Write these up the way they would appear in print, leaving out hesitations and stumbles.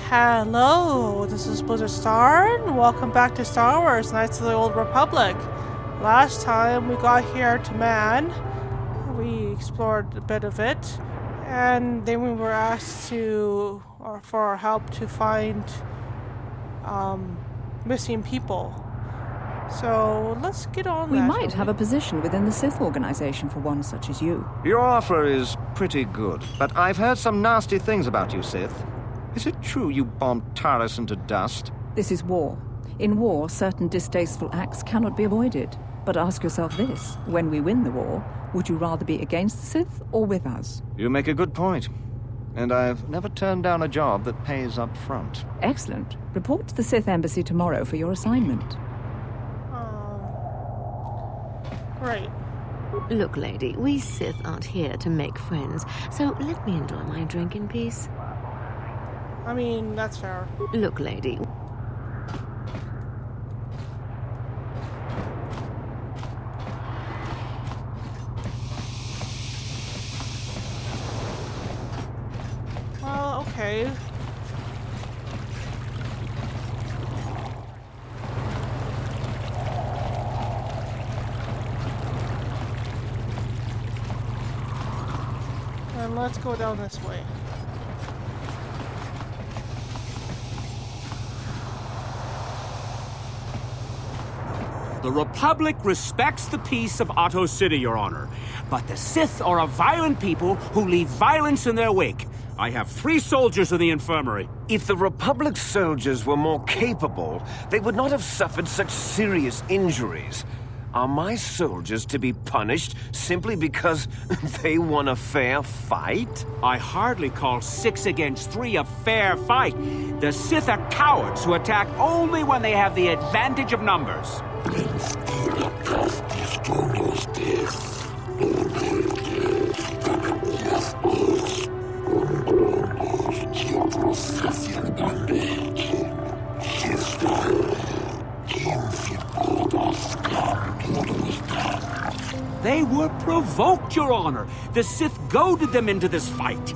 Hello, this is Blizzard Star, and welcome back to Star Wars Knights of the Old Republic. Last time we got here to Mannan, we explored a bit of it, and then we were asked for our help to find missing people. So let's get on We that. might have a position within the Sith organization for one such as you. Your offer is pretty good, but I've heard some nasty things about you, Sith. Is it true you bombed Taris into dust? This is war. In war, certain distasteful acts cannot be avoided. But ask yourself this, when we win the war, would you rather be against the Sith or with us? You make a good point. And I've never turned down a job that pays up front. Excellent. Report to the Sith Embassy tomorrow for your assignment. Great. Look, lady, we Sith aren't here to make friends, so let me enjoy my drink in peace. I mean, that's fair. Look, lady. Well, okay. And let's go down this way. The Republic respects the peace of Otto City, Your Honor. But the Sith are a violent people who leave violence in their wake. I have 3 soldiers in the infirmary. If the Republic soldiers were more capable, they would not have suffered such serious injuries. Are my soldiers to be punished simply because they won a fair fight? I hardly call 6 against 3 a fair fight. The Sith are cowards who attack only when they have the advantage of numbers. They were provoked, Your Honor. The Sith goaded them into this fight.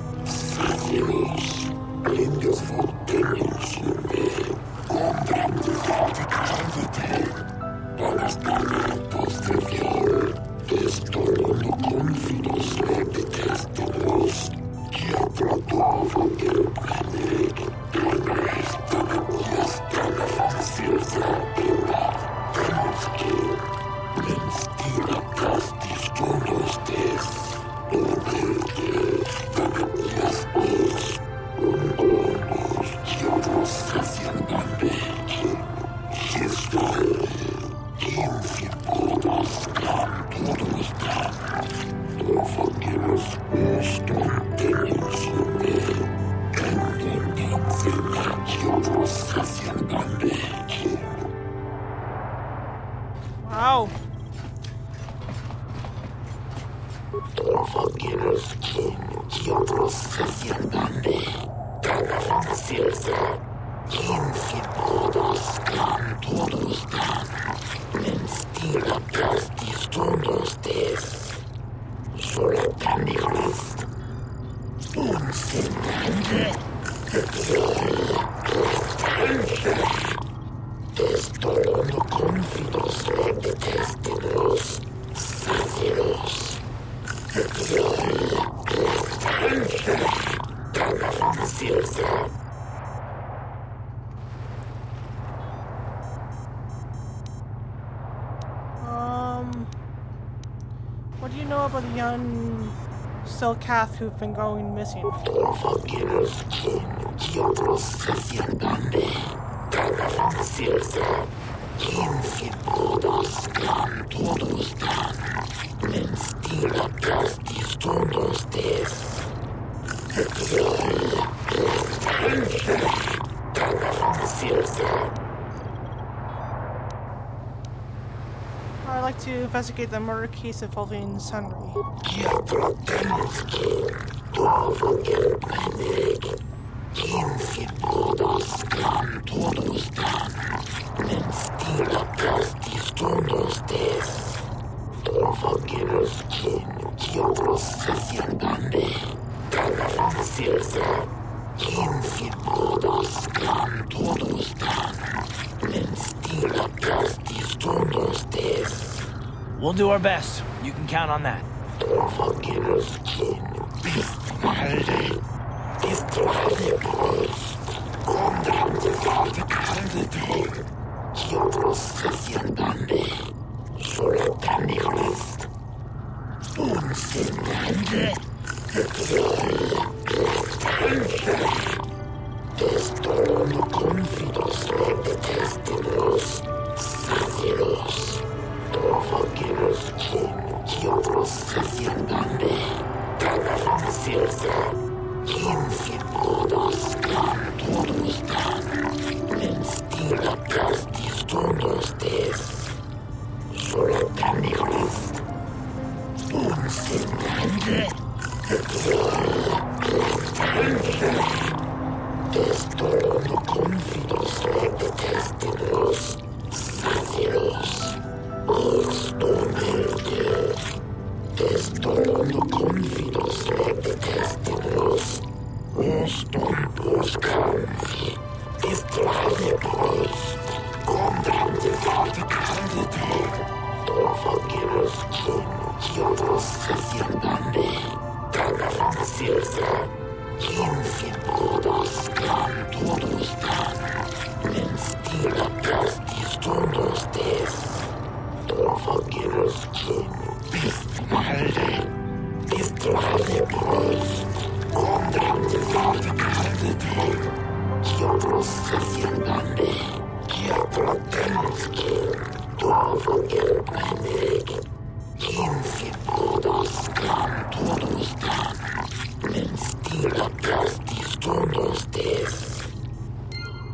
Wow. What do you know about the young Silcath who've been going missing? I'd like to investigate the murder case involving Sunry. We'll do our best. You can count on that.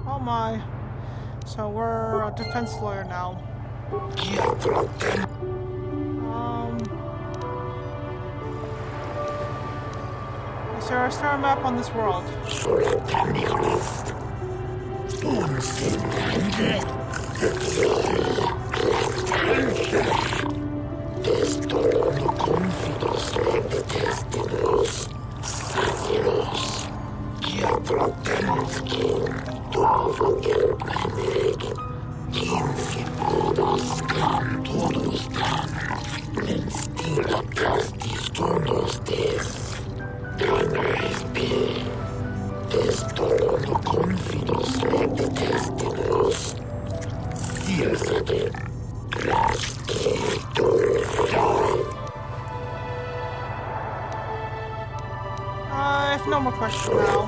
Oh my. So we're a defense lawyer now. Is there a star map on this world? I have no more questions now.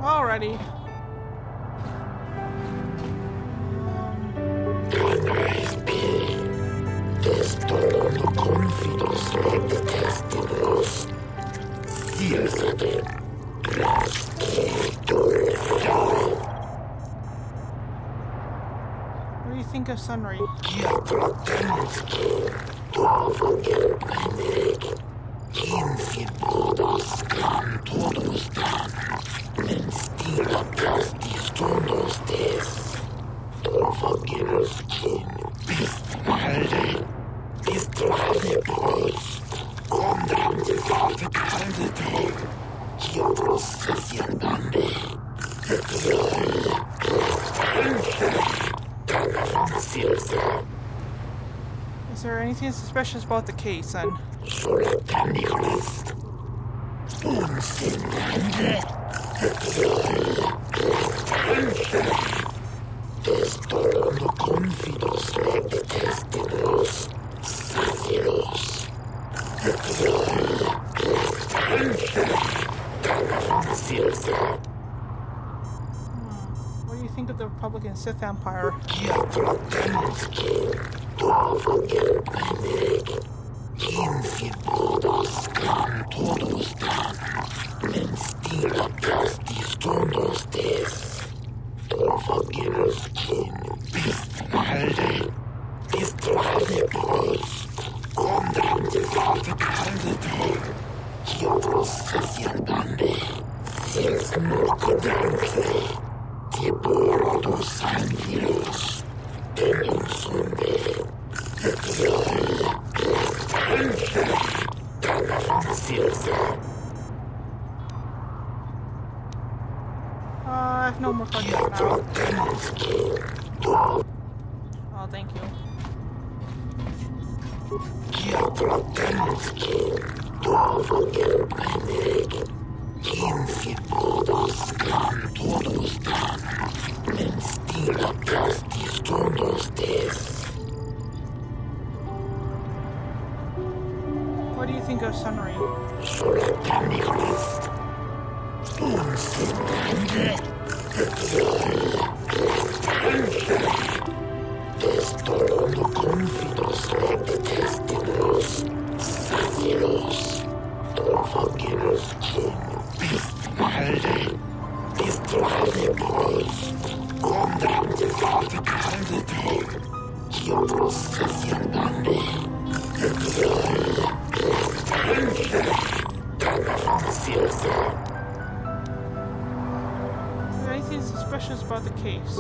Alrighty. What do you think of Sunray? Is there anything suspicious about the case, then? What do you think of the Republican Sith Empire? Ti borde sangue I have no more questions now. Oh, thank you. What do you think of Sunray? Is there anything suspicious about the case?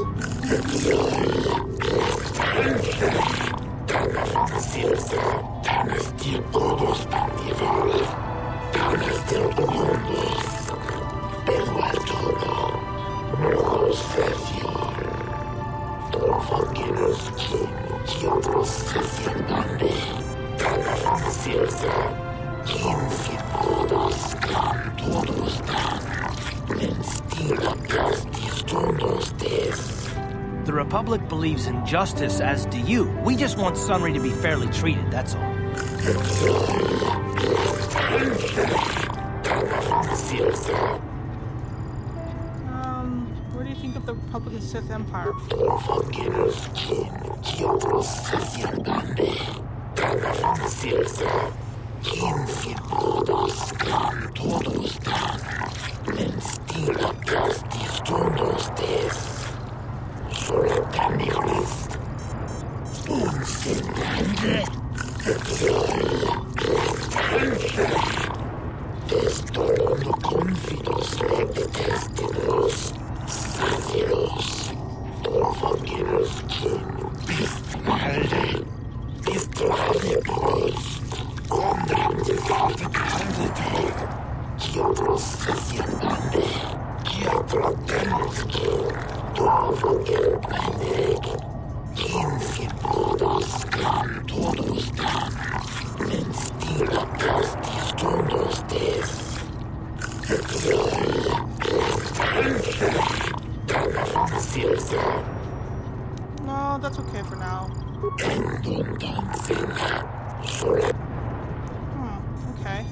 The Republic believes in justice, as do you. We just want Sunray to be fairly treated, that's all. What do you think of the Republic and Sith Empire? No, that's okay for now. Okay.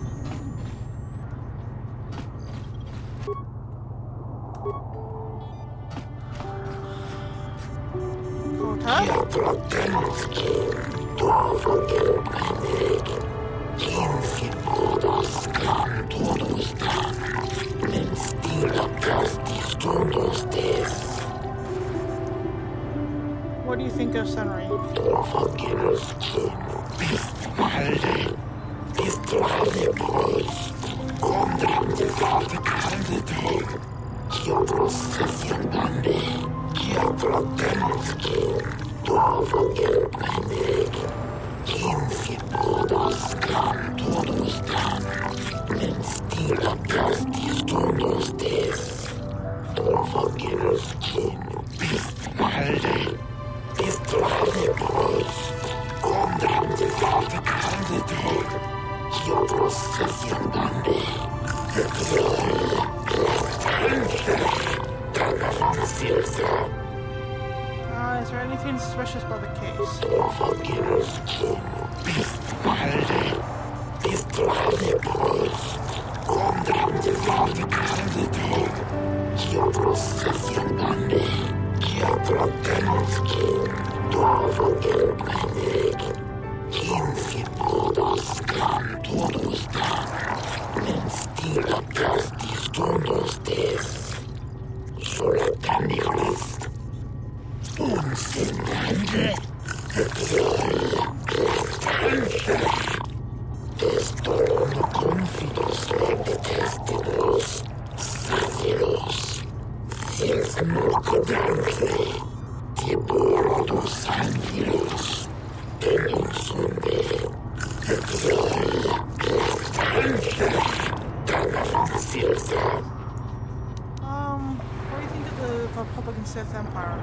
What do you think of Sunray? Is there anything suspicious about the case? What do you the Republican Sith Empire?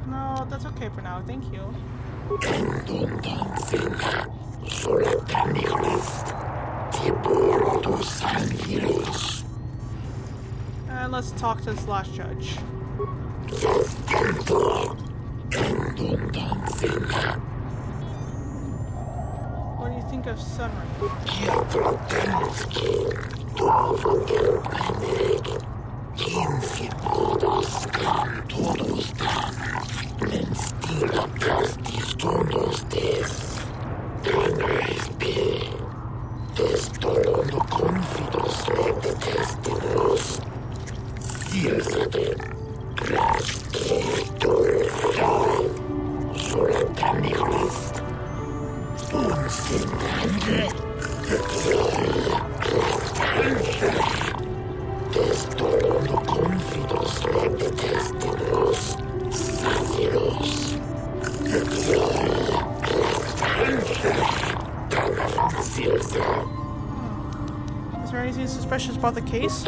No, that's okay for now. Thank you. And let's talk to this last judge. What do you think of Sunray? Is there anything suspicious about the case?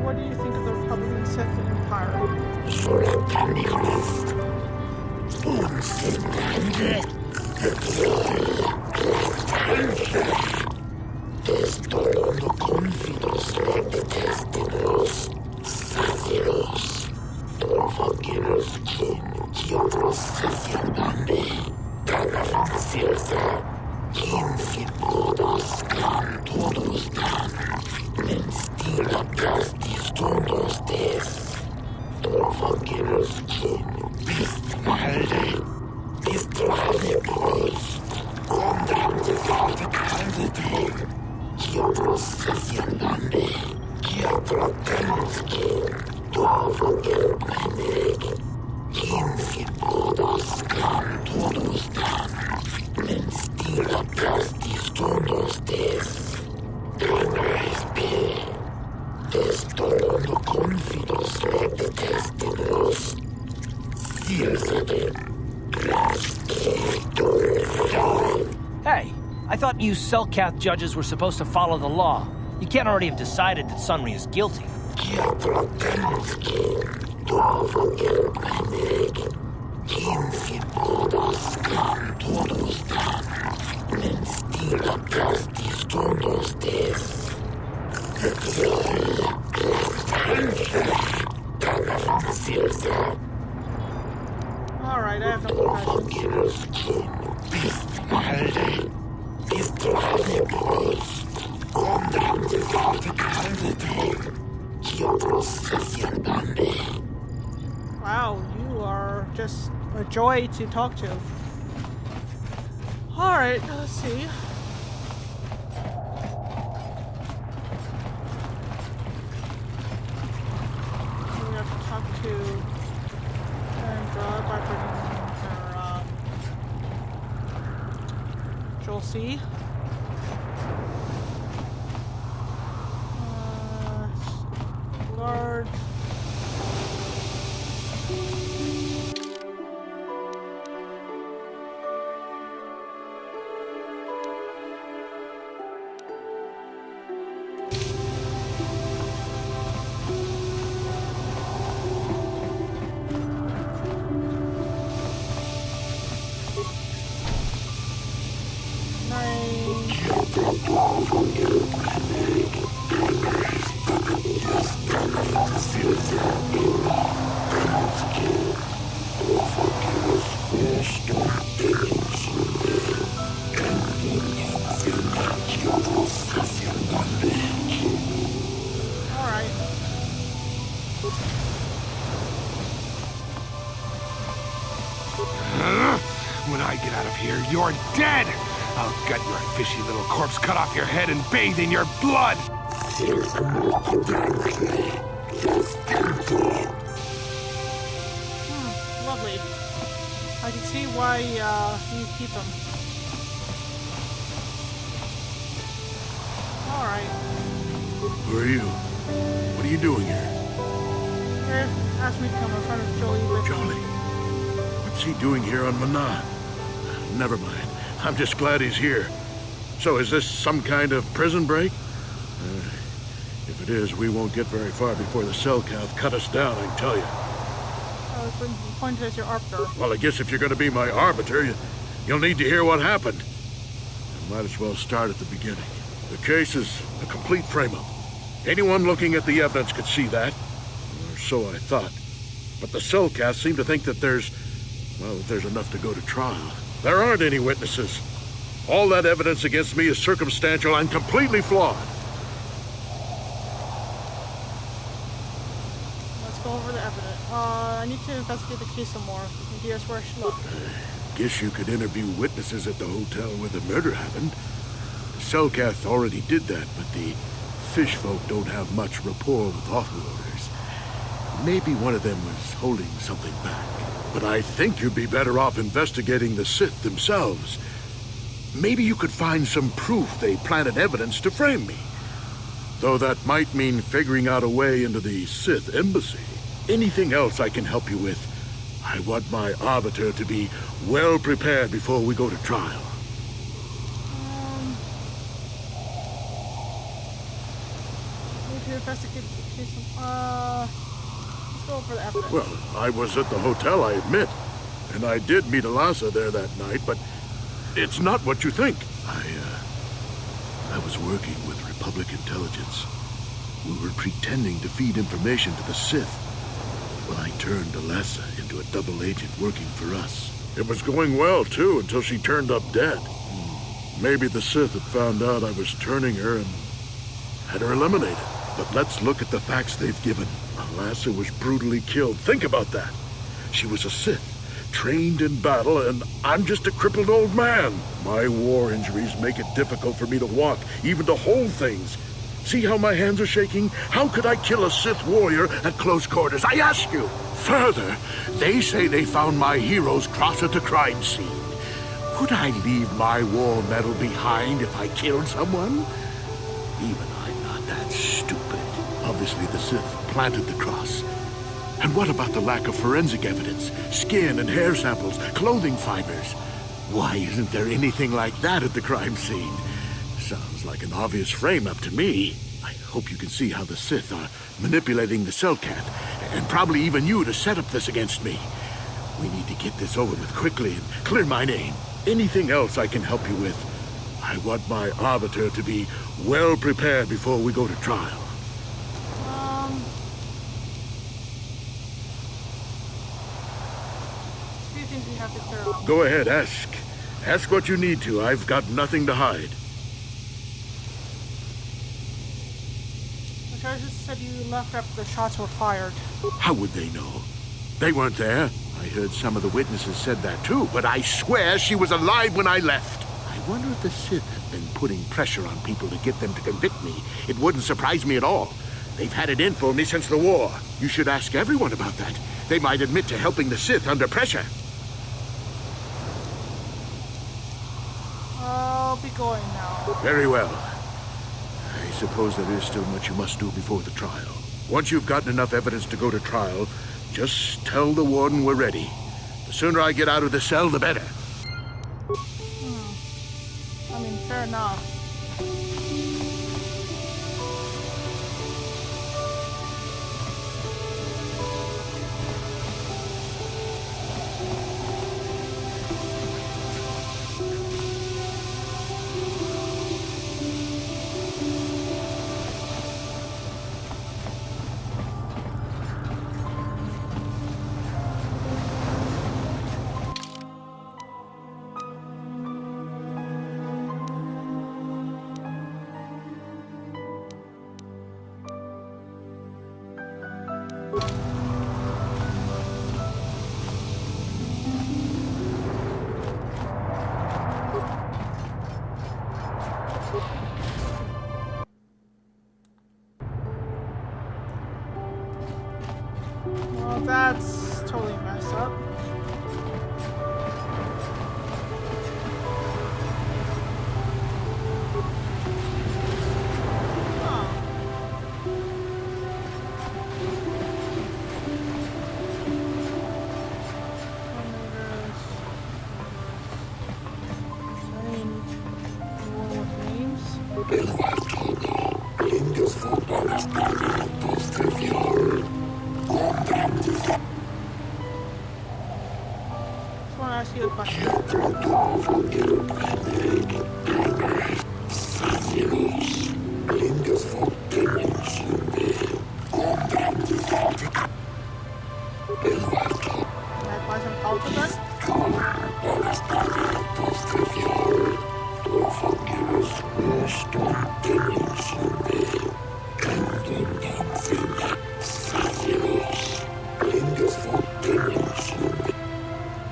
What do you think of the Republican Sith Empire? Hey, I thought you Selkath judges were supposed to follow the law. You can't already have decided that Sunray is guilty. Alright, I have no more questions. Wow, you are just a joy to talk to. Alright, let's see. We have to talk to Andra by bringing her, Joel C. Guard. When I get out of here, you're dead! I'll gut your fishy little corpse, cut off your head, and bathe in your blood! Lovely. I can see why you keep them. Alright. Who are you? What are you doing here? Here, asked me to come in front of Jolie with Jolie? What's he doing here on Mannan? Never mind. I'm just glad he's here. So is this some kind of prison break? If it is, we won't get very far before the Selkath cut us down, I can tell you. I was appointed as your arbiter. Well, I guess if you're going to be my arbiter, you'll need to hear what happened. I might as well start at the beginning. The case is a complete frame-up. Anyone looking at the evidence could see that, or so I thought. But the Selkath seem to think that there's enough to go to trial. There aren't any witnesses. All that evidence against me is circumstantial and completely flawed. Let's go over the evidence. I need to investigate the case some more. Here's where I should look. Guess you could interview witnesses at the hotel where the murder happened. The Selkath already did that, but the fish folk don't have much rapport with offloaders. Maybe one of them was holding something back. But I think you'd be better off investigating the Sith themselves. Maybe you could find some proof they planted evidence to frame me. Though that might mean figuring out a way into the Sith embassy. Anything else I can help you with? I want my Arbiter to be well prepared before we go to trial. Need to investigate the case some, let's go over the evidence. Well, I was at the hotel, I admit. And I did meet Alasa there that night, but it's not what you think. I was working with Republic intelligence. We were pretending to feed information to the Sith. Well, I turned Alasa into a double agent working for us. It was going well, too, until she turned up dead. Maybe the Sith had found out I was turning her and had her eliminated. But let's look at the facts they've given. Alasa was brutally killed. Think about that. She was a Sith, trained in battle, and I'm just a crippled old man. My war injuries make it difficult for me to walk, even to hold things. See how my hands are shaking? How could I kill a Sith warrior at close quarters? I ask you! Further, they say they found my hero's cross at the crime scene. Would I leave my war medal behind if I killed someone? Even I'm not that stupid. Obviously, the Sith planted the cross. And what about the lack of forensic evidence? Skin and hair samples, clothing fibers. Why isn't there anything like that at the crime scene? Sounds like an obvious frame-up to me. I hope you can see how the Sith are manipulating the Selkath, and probably even you to set up this against me. We need to get this over with quickly and clear my name. Anything else I can help you with? I want my Arbiter to be well prepared before we go to trial. Few things we have to clear up. Go ahead, ask. Ask what you need to. I've got nothing to hide. The judges said you left after the shots were fired. How would they know? They weren't there. I heard some of the witnesses said that too, but I swear she was alive when I left. I wonder if the Sith have been putting pressure on people to get them to convict me. It wouldn't surprise me at all. They've had it in for me since the war. You should ask everyone about that. They might admit to helping the Sith under pressure. I'll be going now. Very well. I suppose there is still much you must do before the trial. Once you've gotten enough evidence to go to trial, just tell the warden we're ready. The sooner I get out of the cell, the better. I mean, fair enough. Well, that's totally messed up. Just want to ask you a question. Can I buy some culture then?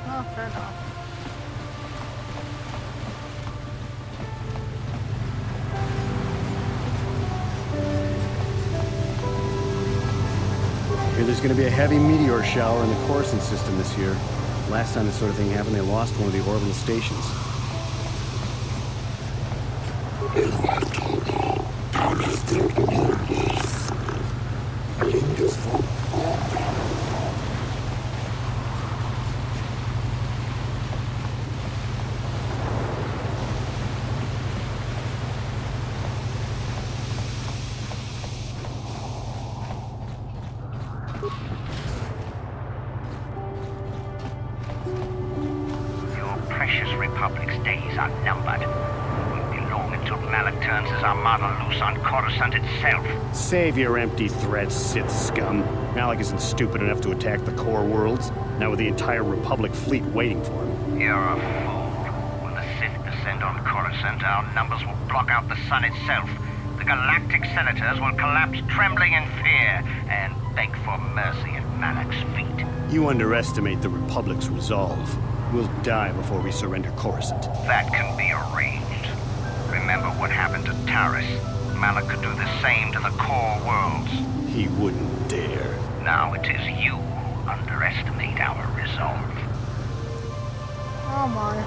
Oh, fair enough. Here there's going to be a heavy meteor shower in the Coruscant system this year. Last time this sort of thing happened, they lost one of the orbital stations. Your precious Republic's days are numbered. It won't be long until Malak turns his armada loose on Coruscant itself. Save your empty threats, Sith scum. Malak isn't stupid enough to attack the core worlds, now with the entire Republic fleet waiting for him. You're a fool. When the Sith descend on Coruscant, our numbers will block out the sun itself. The galactic senators will collapse trembling in fear and beg for mercy at Malak's feet. You underestimate the Republic's resolve. We'll die before we surrender Coruscant. That can be arranged. Remember what happened to Taris. Malak could do the same to the core worlds. He wouldn't dare. Now it is you who underestimate our resolve. Oh my.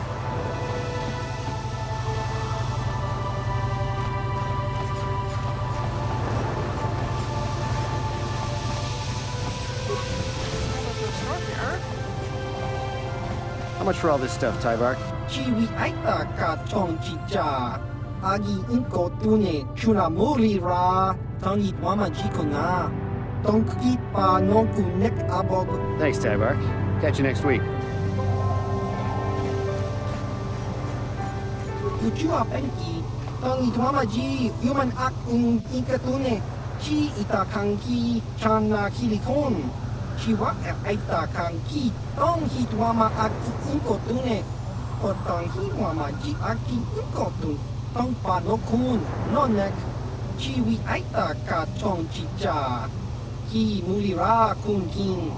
How much for all this stuff, Tyvark? Chiwi aita ka chong chicha. Agi inko tune chuna muri ra. Tangi wama jikona. Tonki pa nonku nek abog. Thanks, Tyvark. Catch you next week. Uchua penki. Tangi wama ji human ak inkatune. Chi ita kanki chana kilikon. Chiwa aita kanki. Tong hitwama aki inkotune. Otang hitwama ji aki inkotun. Tong pa no kun. No nek. Chiwi aita ka chong chicha. Ki mulira kun king.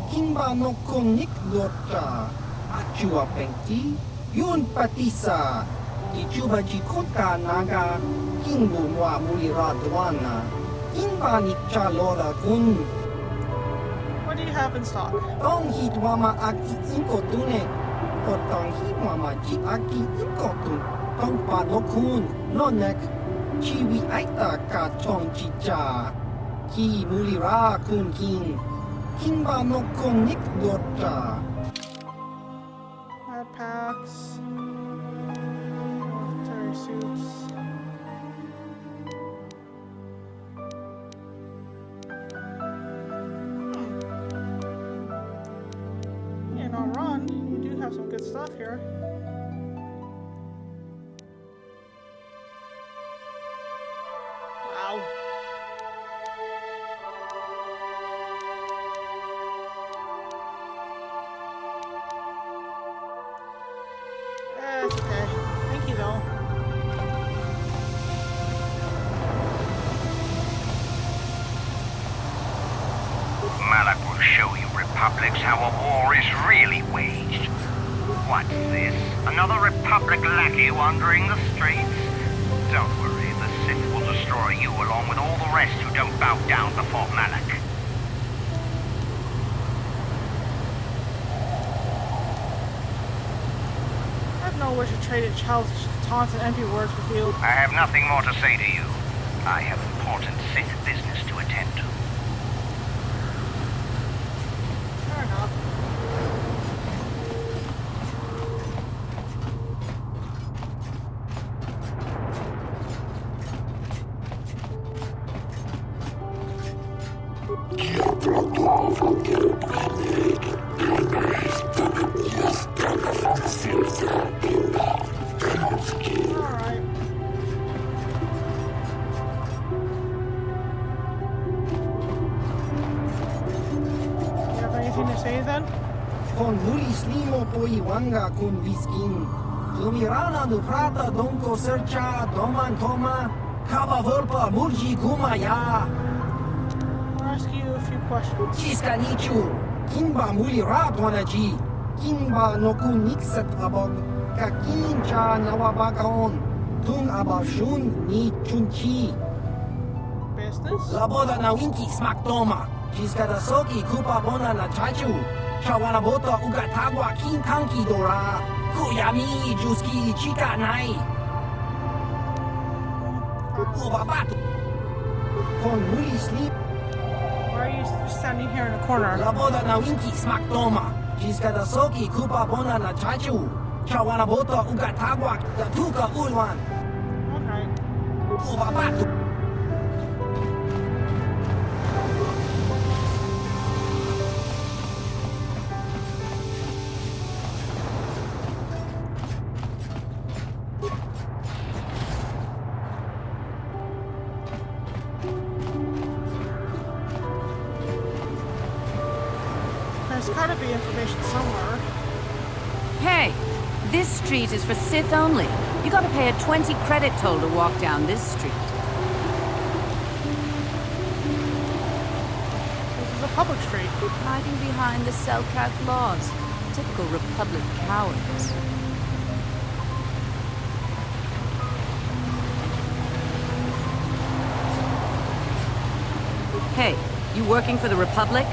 Kimba no kun nik lota. Achua pengti. Yun patisa. Ichuba ji kota naga. Kimbu mwa mulira dwana. Kimba nik chalora kun. What do you have in stock? Tong hitwama aki inkotune. Otang hitwama ji aki inkotun. Tong pa no kun. No nek. Chiwi aita ka chong chicha. Ki mulira kun king. Kimba no kun nik lota. Mad packs. Military suits. Yeah, not wrong. You do have some good stuff here. Wow. It's okay. Thank you, though. Malak will show you Republics how a war is really waged. What's this? Another Republic lackey wandering the streets? Don't worry, the Sith will destroy you along with all the rest who don't bow down before Malak. I have no wish to trade in childish taunts and empty words with you. I have nothing more to say to you. I have important Sith business to attend to. Fair enough. Alright. You have anything to say then? Con mulis limo po iwanga kun viskin. Lumirana nu prata donko sercha doman toma. Kaba volpa murji gumaya. I'll ask you a few questions. Chiska nichu. Kimba muli ratwanaji. Kimba no kun nixat abog. Kakincha nawabagaon. Tung abashun ni chunchi. Business? Laboda na winki smak toma. Chiska da soki kupa bona na chachu. Shawana bota ugatagwa kin kanki dora. Kuyami juski chika nai. Ubabatu. Con muli sleep. Why are you standing here in the corner? Laboda na winki smak toma. Chiska da soki kupa bona na chachu. Shawana bota ugatagwa da tuka ulwan. Okay. Ubabatu. There's gotta be information somewhere. Hey, this street is for Sith only. You gotta pay a 20 credit toll to walk down this street. This is a public street. Hiding behind the Selkath laws. Typical Republic cowards. Hey, you working for the Republic?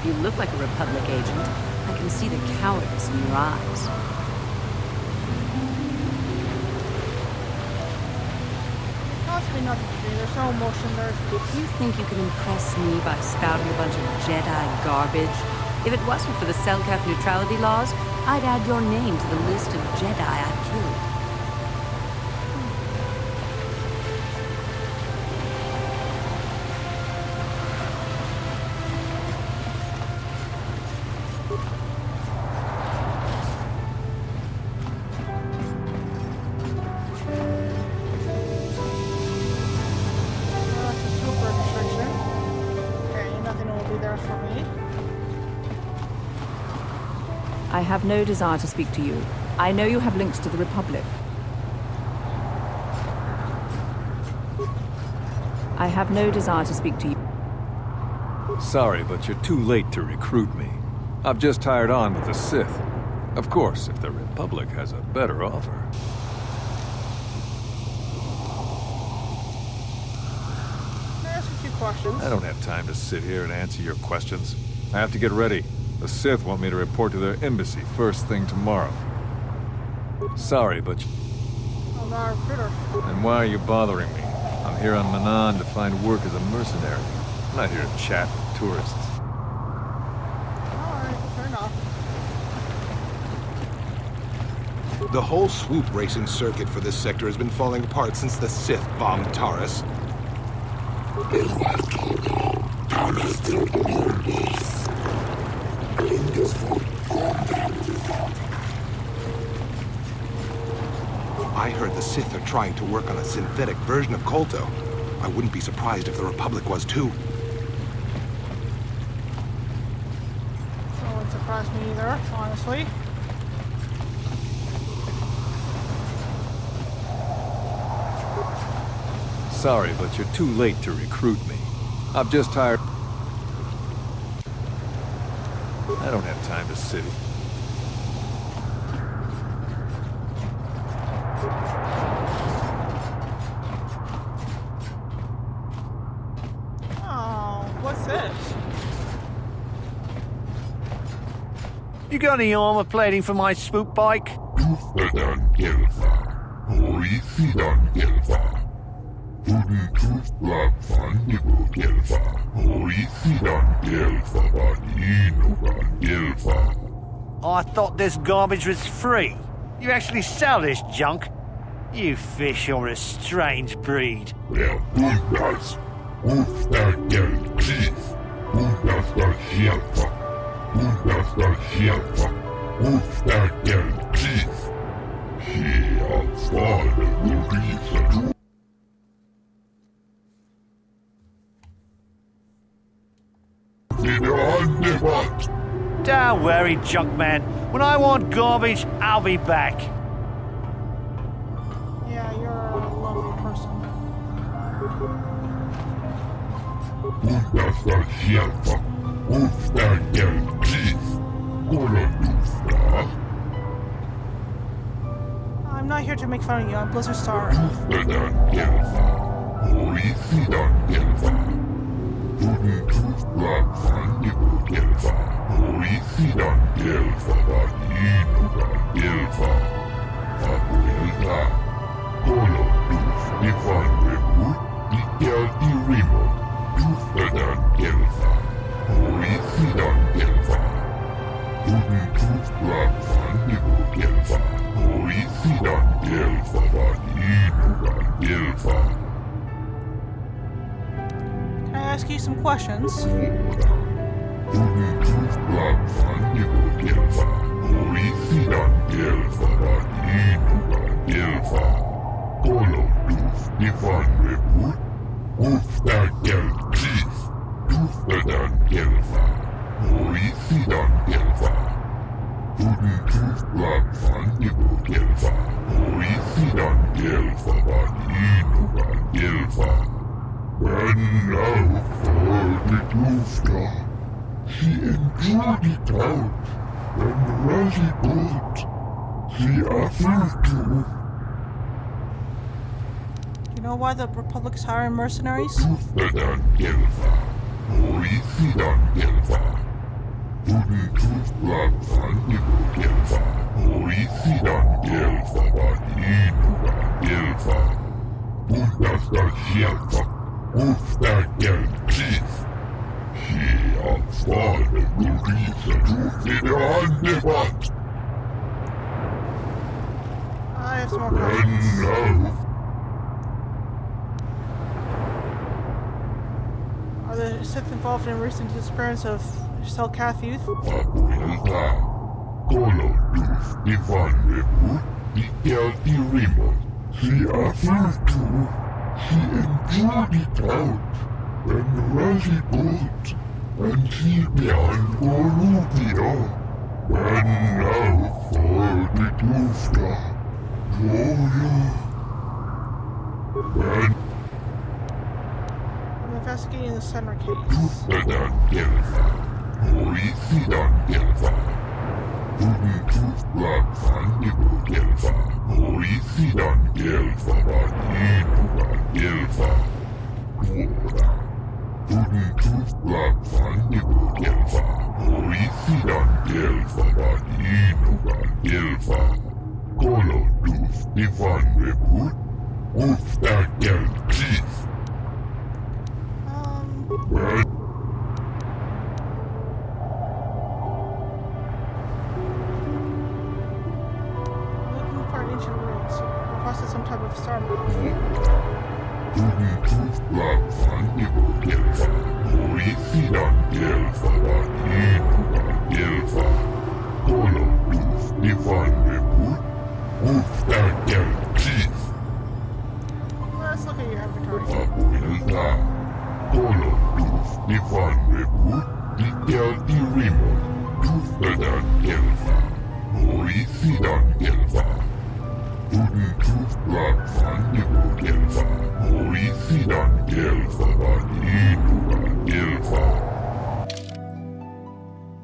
You look like a Republic agent. I can see the cowardice in your eyes. Costs me nothing to do. There's no emotion there. You think you can impress me by spouting a bunch of Jedi garbage? If it wasn't for the Selkath neutrality laws, I'd add your name to the list of Jedi I've killed. That's a super restriction. Okay, nothing will be there for me. I have no desire to speak to you. I know you have links to the Republic. I have no desire to speak to you. Sorry, but you're too late to recruit me. I've just hired on with the Sith. Of course, if the Republic has a better offer. Can I ask a few questions? I don't have time to sit here and answer your questions. I have to get ready. The Sith want me to report to their embassy first thing tomorrow. Sorry, but... I'm not a recruiter. And why are you bothering me? I'm here on Mannan to find work as a mercenary. I'm not here to chat with tourists. Alright, fair enough. The whole swoop racing circuit for this sector has been falling apart since the Sith bombed Taurus. I heard the Sith are trying to work on a synthetic version of KOTOR. I wouldn't be surprised if the Republic was too. That wouldn't surprise me either, honestly. Sorry, but you're too late to recruit me. I've just hired... I don't have time to sit. Oh, what's this? You got any armor plating for my spook bike? I thought this garbage was free. You actually sell this junk? You fish are a strange breed. Don't worry, Junkman. When I want garbage, I'll be back. Yeah, you're a lovely person. I'm not here to make fun of you. I'm Blizzard Star. Can I ask you some questions? You know why the Republic's hiring mercenaries? I have some more questions. Are the Sith involved in recent disappearance of Selkath youth? I'm investigating the Senra case. Looking for ancient ruins. Requested some type of star map. Let's look at your inventory.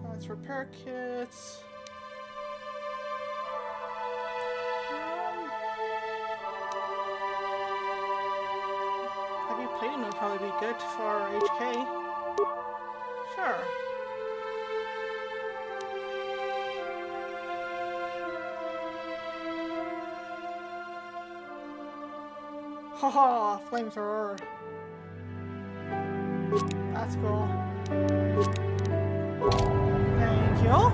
That's repair kits. Heavy plating would probably be good for HK. Sure. Haha, flamethrower. That's cool. Thank you.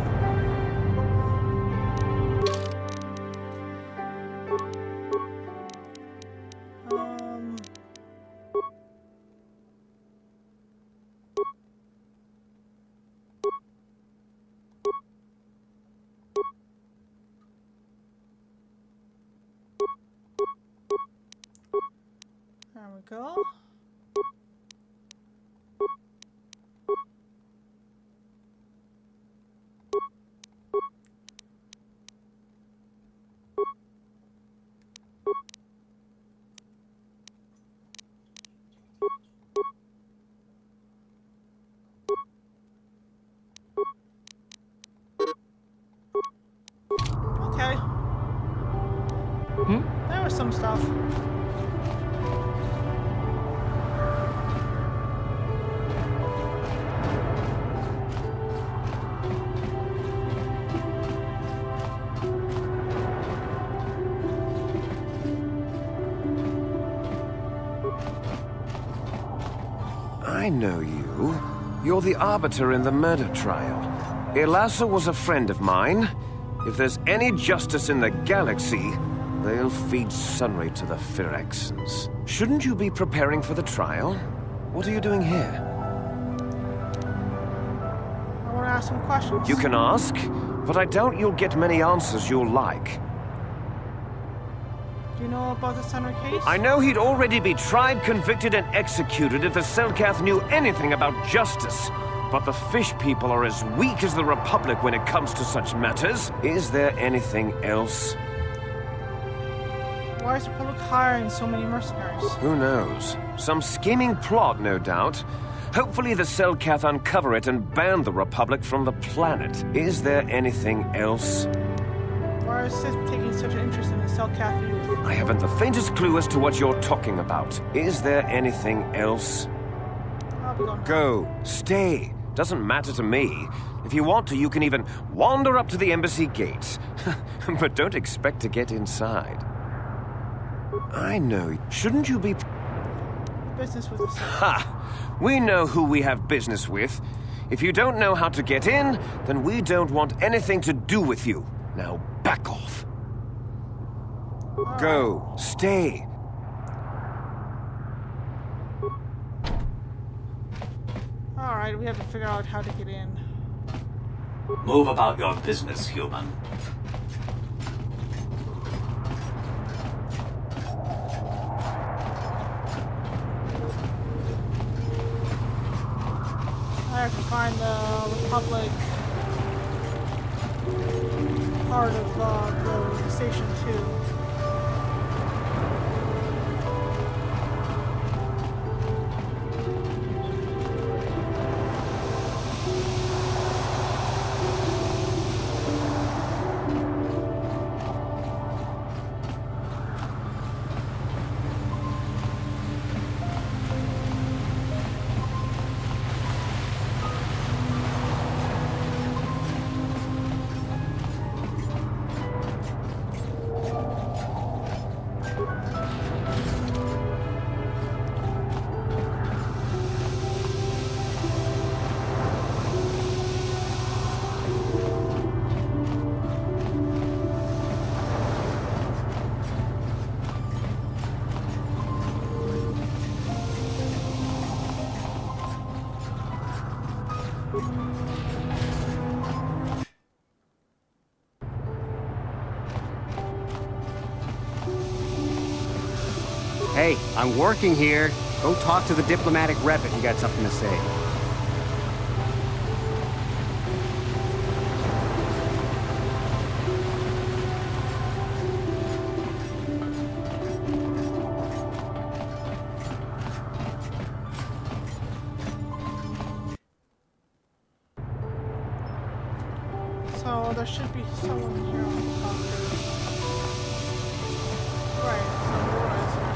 There we go. Okay. There was some stuff. I know you. You're the Arbiter in the murder trial. Elasa was a friend of mine. If there's any justice in the galaxy, they'll feed sunray to the Phyrexians. Shouldn't you be preparing for the trial? What are you doing here? I want to ask some questions. You can ask, but I doubt you'll get many answers you'll like. Do you know about the Sunray case? I know he'd already be tried, convicted, and executed if the Selkath knew anything about justice. But the fish people are as weak as the Republic when it comes to such matters. Is there anything else? Why is the Republic hiring so many mercenaries? Who knows? Some scheming plot, no doubt. Hopefully the Selkath uncover it and ban the Republic from the planet. Is there anything else? Why is Sith taking such an interest in the Selkath youth? I haven't the faintest clue as to what you're talking about. Is there anything else? I'll be gone. Go. Stay. Doesn't matter to me. If you want to, you can even wander up to the embassy gates. But don't expect to get inside. I know. Shouldn't you be... Business with the Sith. Ha! We know who we have business with. If you don't know how to get in, then we don't want anything to do with you. Now back off. Go. Stay. Alright, we have to figure out how to get in. Move about your business, human. I have to find the Republic part of the station too. Hey, I'm working here. Go talk to the diplomatic rep if you got something to say. So there should be someone here on the top. Right, so where is it?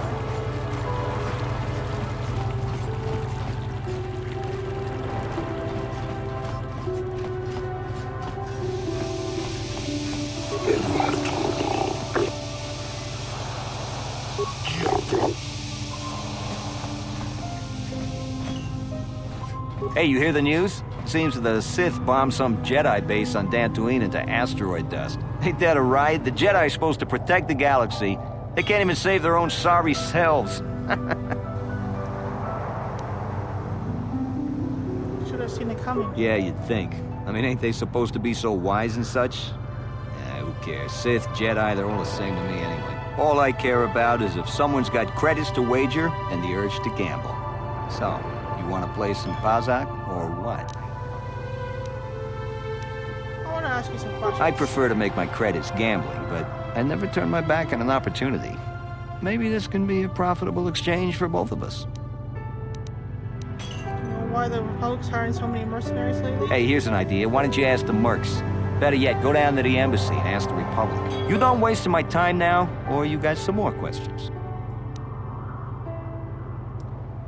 Hey, you hear the news? Seems the Sith bombed some Jedi base on Dantooine into asteroid dust. Ain't that a riot? The Jedi are supposed to protect the galaxy. They can't even save their own sorry selves. Should have seen it coming. Yeah, you'd think. I mean, ain't they supposed to be so wise and such? Who cares? Sith, Jedi, they're all the same to me anyway. All I care about is if someone's got credits to wager and the urge to gamble. So, you want to play some Pazak or what? I want to ask you some questions. I prefer to make my credits gambling, but I never turn my back on an opportunity. Maybe this can be a profitable exchange for both of us. Do you know why the Republic's hiring so many mercenaries lately? Hey, here's an idea. Why don't you ask the mercs? Better yet, go down to the embassy and ask the Republic. You done wasting my time now, or you got some more questions?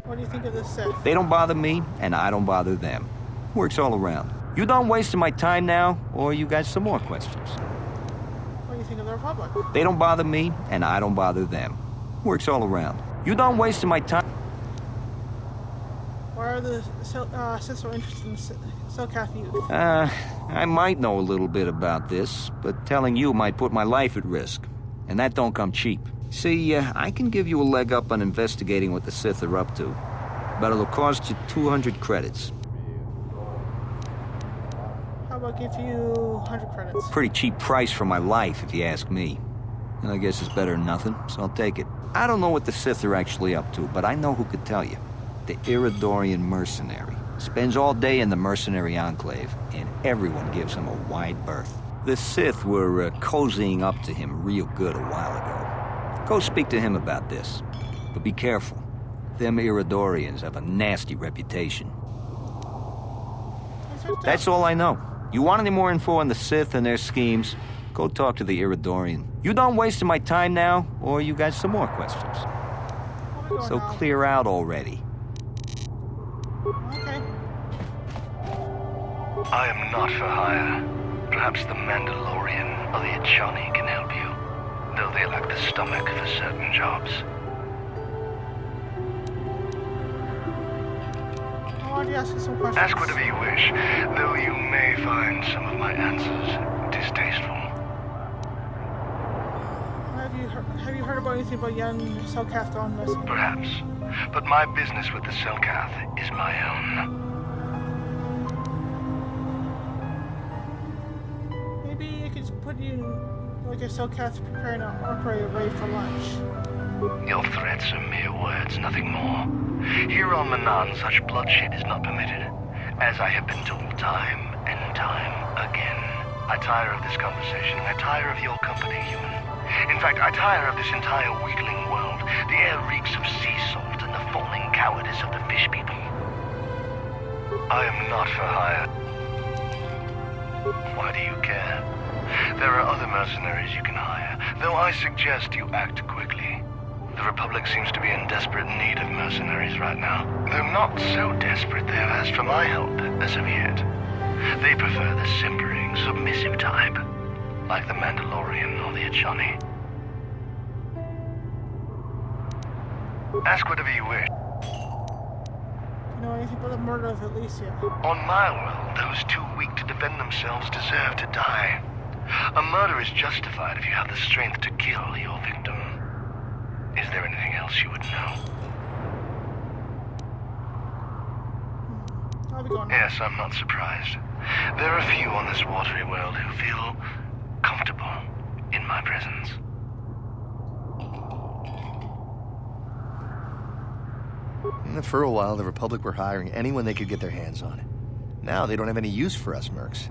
What do you think of this Sith? They don't bother me, and I don't bother them. Works all around. You done wasting my time now, or you got some more questions? What do you think of the Republic? They don't bother me, and I don't bother them. Works all around. You done wasting my time. Why are the Sith so interested in Selkath youth? I might know a little bit about this, but telling you might put my life at risk. And that don't come cheap. See, I can give you a leg up on investigating what the Sith are up to. But it'll cost you 200 credits. How about give you 100 credits? Pretty cheap price for my life, if you ask me. And I guess it's better than nothing, so I'll take it. I don't know what the Sith are actually up to, but I know who could tell you. The Iridorian mercenary. Spends all day in the mercenary enclave, and everyone gives him a wide berth. The Sith were cozying up to him real good a while ago. Go speak to him about this. But be careful. Them Iridorians have a nasty reputation. That's all I know. You want any more info on the Sith and their schemes, go talk to the Iridorian. You done wasting my time now, or you got some more questions? So clear out already. Okay. I am not for hire. Perhaps the Mandalorian or the Achani can help you, though they lack the stomach for certain jobs. I wanted to ask you some questions. Ask whatever you wish, though you may find some of my answers distasteful. Have you heard about anything about young Selkath gone missing? Perhaps, but my business with the Selkath is my own. Maybe I could just put you in, like a Selkath preparing an operator ready for lunch. Your threats are mere words, nothing more. Here on Mannan, such bloodshed is not permitted, as I have been told time and time again. I tire of this conversation, and I tire of your company, human. In fact, I tire of this entire weakling world. The air reeks of sea salt and the fawning cowardice of the fish people. I am not for hire. Why do you care? There are other mercenaries you can hire, though I suggest you act quickly. The Republic seems to be in desperate need of mercenaries right now. Though not so desperate they have asked for my help as of yet. They prefer the simpering, submissive type, like the Mandalorian or the Achani. Ask whatever you wish. Do you know anything about the murder of Alicia? On my world, those too weak to defend themselves deserve to die. A murder is justified if you have the strength to kill your victim. Is there anything else you would know? I'll be going. Yes, I'm not surprised. There are few on this watery world who feel comfortable in my presence. For a while, the Republic were hiring anyone they could get their hands on. Now they don't have any use for us mercs.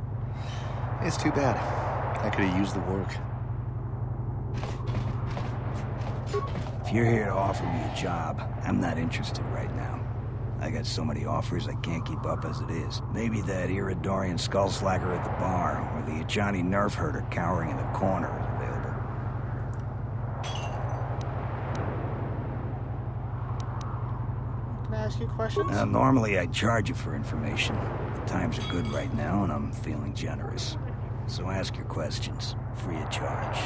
It's too bad. I could have used the work. If you're here to offer me a job, I'm not interested right now. I got so many offers I can't keep up as it is. Maybe that Iridorian skull slacker at the bar, or the Ajani nerf herder cowering in the corner is available. Can I ask you questions? Normally I'd charge you for information. The times are good right now, and I'm feeling generous. So ask your questions, free of charge.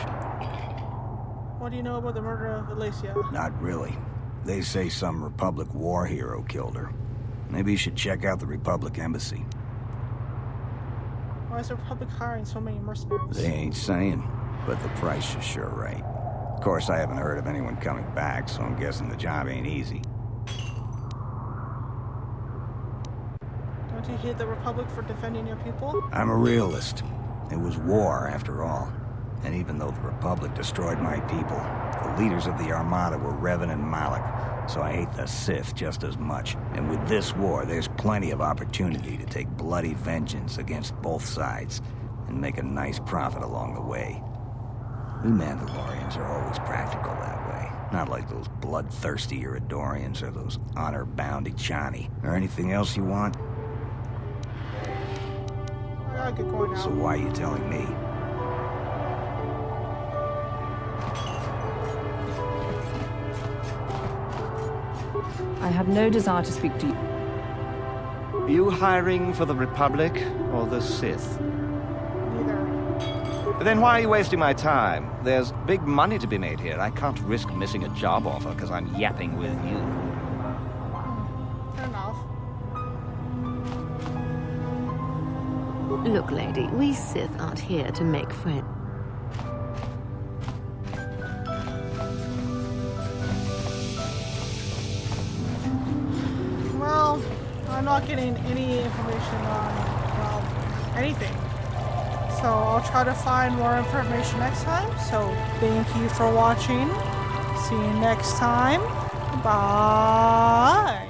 What do you know about the murder of Alicia? Not really. They say some Republic war hero killed her. Maybe you should check out the Republic Embassy. Why is the Republic hiring so many mercenaries? They ain't saying, but the price is sure right. Of course, I haven't heard of anyone coming back, so I'm guessing the job ain't easy. Don't you hate the Republic for defending your people? I'm a realist. It was war, after all. And even though the Republic destroyed my people, the leaders of the Armada were Revan and Malak, so I hate the Sith just as much. And with this war, there's plenty of opportunity to take bloody vengeance against both sides, and make a nice profit along the way. We Mandalorians are always practical that way. Not like those bloodthirsty Iridorians or those honor-bound Ajani. Or anything else you want? I gotta get going now. So why are you telling me? I have no desire to speak to you. Are you hiring for the Republic or the Sith? Neither. Then why are you wasting my time? There's big money to be made here. I can't risk missing a job offer because I'm yapping with you. Fair enough. Look, lady, we Sith aren't here to make friends. Well, I'm not getting any information on, well, anything. So I'll try to find more information next time. So thank you for watching. See you next time. Bye.